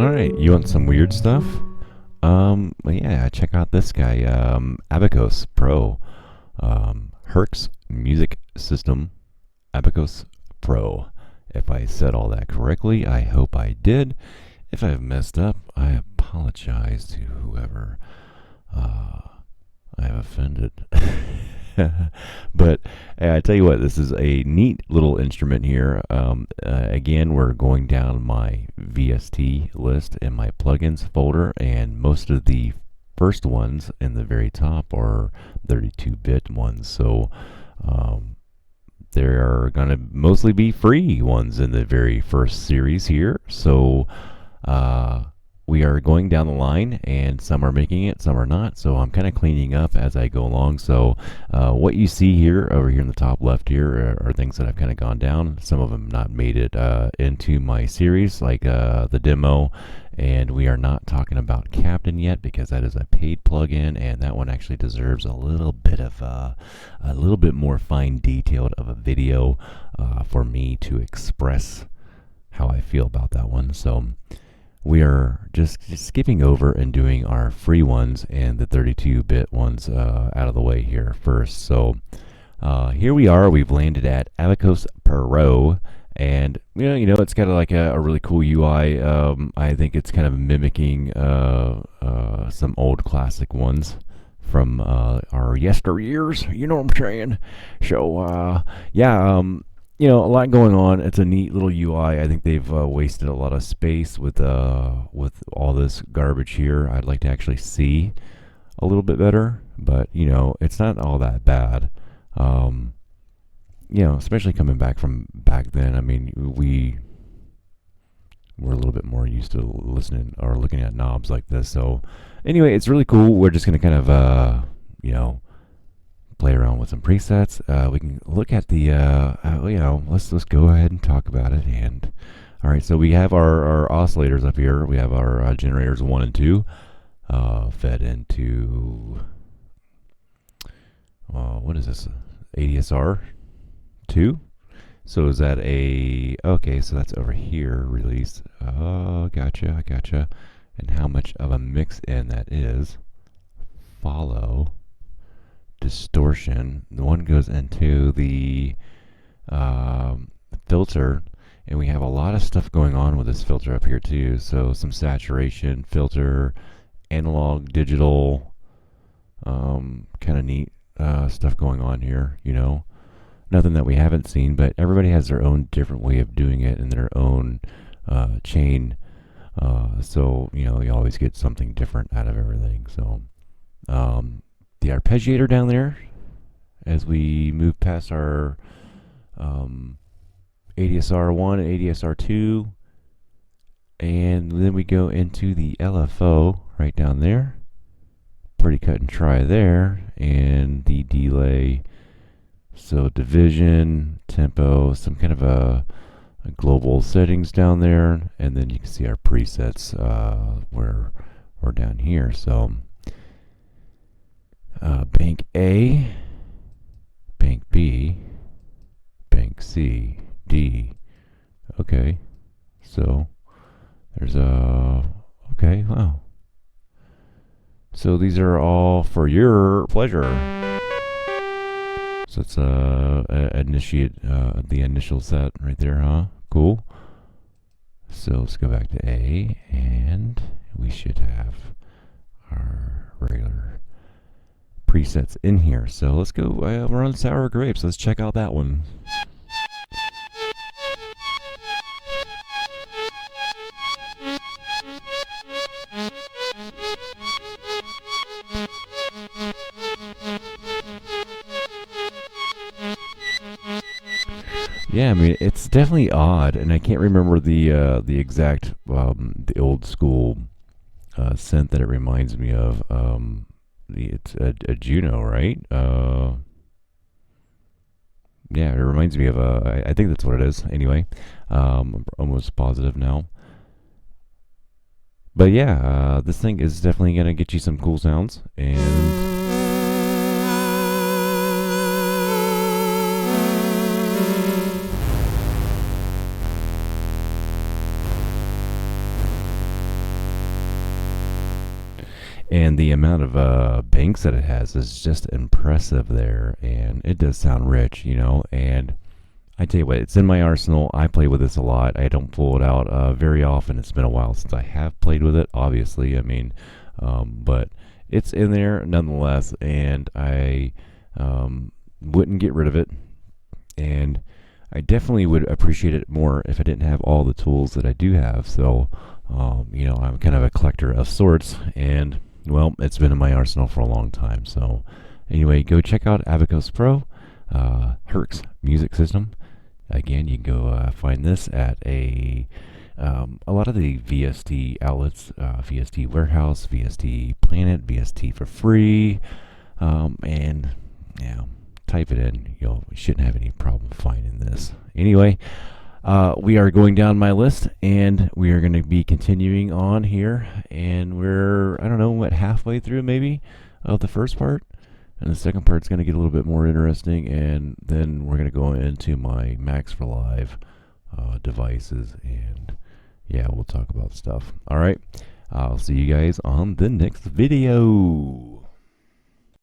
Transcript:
Alright, you want some weird stuff? Well, yeah, check out this guy, Abakos Pro. Herc's Music System, Abakos Pro. If I said all that correctly, I hope I did. If I've messed up, I apologize to whoever I have offended. But I tell you what, this is a neat little instrument here. Again, we're going down my VST list in my plugins folder, and most of the first ones in the very top are 32-bit ones. So there are going to mostly be free ones in the very first series here. So we are going down the line, and some are making it, some are not. So I'm kind of cleaning up as I go along. So what you see here, over here in the top left here, are things that I've kind of gone down. Some of them not made it into my series, like the demo. And we are not talking about Captain yet, because that is a paid plugin, and that one actually deserves a little bit of a little bit more fine detailed of a video for me to express how I feel about that one. So we are just skipping over and doing our free ones and the 32-bit ones out of the way here first. So here we are. We've landed at Abakos Pro, and you know, it's got like a really cool UI. I think it's kind of mimicking some old classic ones from our yesteryears. You know what I'm saying? So yeah. You know, a lot going on. It's a neat little UI. I think they've wasted a lot of space with all this garbage here. I'd like to actually see a little bit better, but you know, it's not all that bad. You know, especially coming back from back then. I mean, we were a little bit more used to listening or looking at knobs like this. So anyway, it's really cool. We're just gonna kind of you know, play around with some presets. We can look at the you know, let's go ahead and talk about it. And all right, so we have our oscillators up here. We have our generators 1 and 2 fed into what is this, ADSR 2. So is that a, okay, so that's over here, release. Oh, gotcha, I gotcha. And how much of a mix in that is. Follow distortion. The one goes into the filter, and we have a lot of stuff going on with this filter up here too. So some saturation, filter, analog, digital, kind of neat stuff going on here. You know, nothing that we haven't seen, but everybody has their own different way of doing it in their own chain. So you know, you always get something different out of everything. So the arpeggiator down there, as we move past our ADSR 1 and ADSR 2, and then we go into the LFO right down there. Pretty cut and dry there. And the delay, so division, tempo, some kind of a global settings down there, and then you can see our presets where we're down here. So bank A, bank B, bank C, D. Okay, so there's okay, wow. So these are all for your pleasure. So it's initiate the initial set right there, huh? Cool. So let's go back to A, and we should have our regular presets in here. So let's go, we're on Sour Grapes. Let's check out that one. Yeah, I mean, it's definitely odd, and I can't remember the exact the old school synth that it reminds me of. It's a Juno, right? Yeah, it reminds me of I think that's what it is. Anyway, I'm almost positive now. But yeah, this thing is definitely gonna get you some cool sounds. And And the amount of banks that it has is just impressive there, and it does sound rich, you know. And I tell you what, it's in my arsenal. I play with this a lot. I don't pull it out very often. It's been a while since I have played with it, obviously. I mean, but it's in there nonetheless, and I wouldn't get rid of it. And I definitely would appreciate it more if I didn't have all the tools that I do have. So, you know, I'm kind of a collector of sorts, and well, it's been in my arsenal for a long time. So anyway, go check out Abakos Pro, Herc's music system. Again, you can go find this at a lot of the VST outlets, VST Warehouse, VST Planet, VST for free, and yeah, type it in. You shouldn't have any problem finding this. Anyway, we are going down my list, and we are going to be continuing on here, and we're, I don't know, what, halfway through maybe of the first part, and the second part's going to get a little bit more interesting, and then we're going to go into my Max for Live devices, and yeah, we'll talk about stuff. All right, I'll see you guys on the next video.